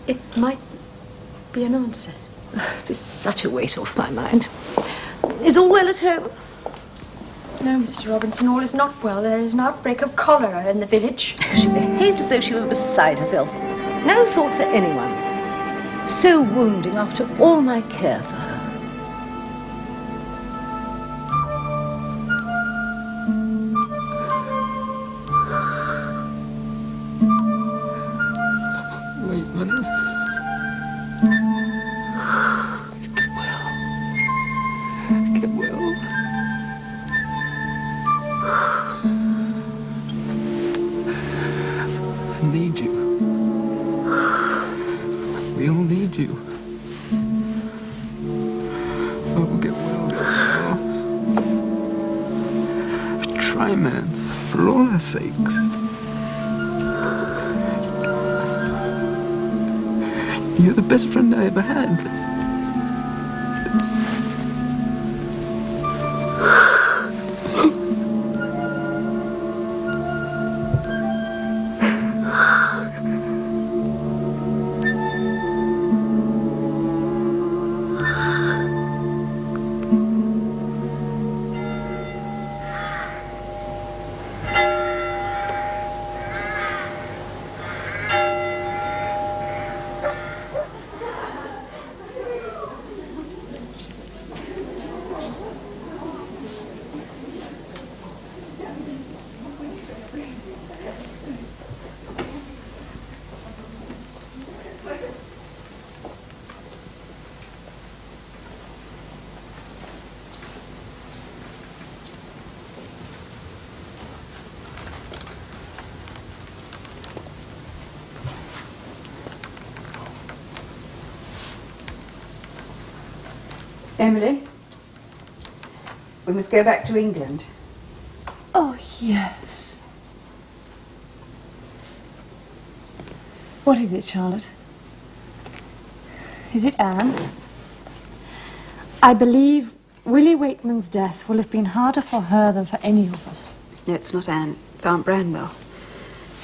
It might be an answer. It's such a weight off my mind. Is all well at home? No, Mrs. Robinson, all is not well. There is an outbreak of cholera in the village. She behaved as though she were beside herself. No thought for anyone. So wounding after all my care for her. try, man, for all our sakes. You're the best friend I ever had. Emily, we must go back to England. Oh, yes. What is it, Charlotte? Is it Anne? I believe Willie Waitman's death will have been harder for her than for any of us. No, it's not Anne. It's Aunt Branwell.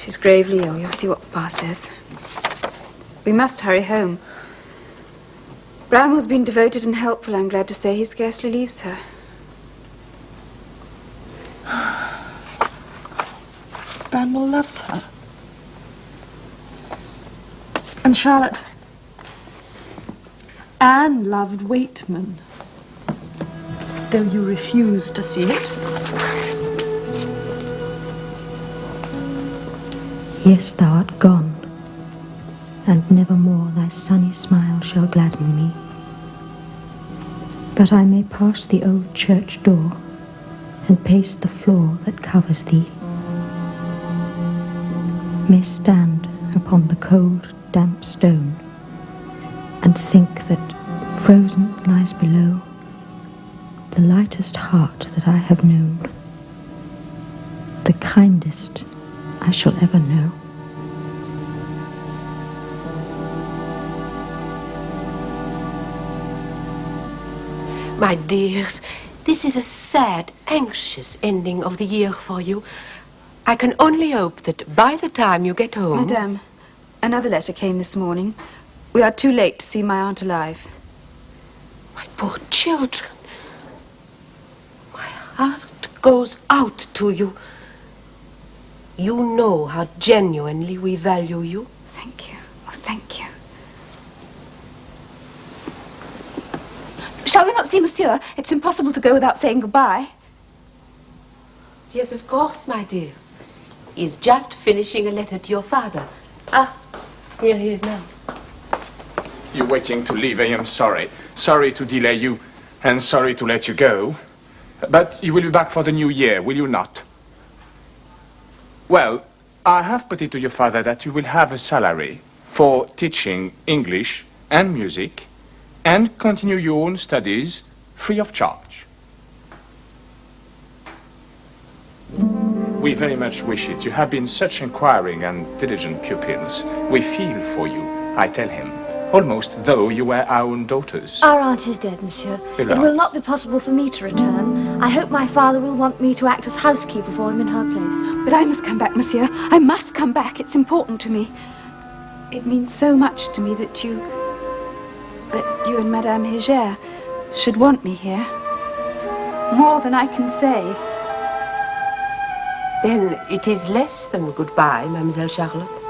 She's gravely ill. You'll see what Papa says. We must hurry home. Branwell's been devoted and helpful, I'm glad to say. He scarcely leaves her. Branwell loves her. And Charlotte, Anne loved Waitman, though you refused to see it. Yes, thou art gone, and nevermore thy sunny smile shall gladden me. But I may pass the old church door and pace the floor that covers thee, may stand upon the cold, damp stone and think that frozen lies below the lightest heart that I have known, the kindest I shall ever know. My dears, this is a sad, anxious ending of the year for you. I can only hope that by the time you get home... Madame, another letter came this morning. We are too late to see my aunt alive. My poor children. My heart goes out to you. You know how genuinely we value you. Thank you. Oh, thank you. Shall we not see Monsieur? It's impossible to go without saying goodbye. Yes, of course, my dear. He's just finishing a letter to your father. Ah, here he is now. You're waiting to leave. I am sorry. Sorry to delay you, and sorry to let you go. But you will be back for the new year, will you not? Well, I have put it to your father that you will have a salary for teaching English and music and continue your own studies free of charge. We very much wish it. You have been such inquiring and diligent pupils. We feel for you, I tell him, almost though you were our own daughters. Our aunt is dead, monsieur. It will not be possible for me to return. I hope my father will want me to act as housekeeper for him in her place. But I must come back, monsieur. I must come back. It's important to me. It means so much to me that you and Madame Hégère should want me here. More than I can say. Then it is less than goodbye, Mademoiselle Charlotte.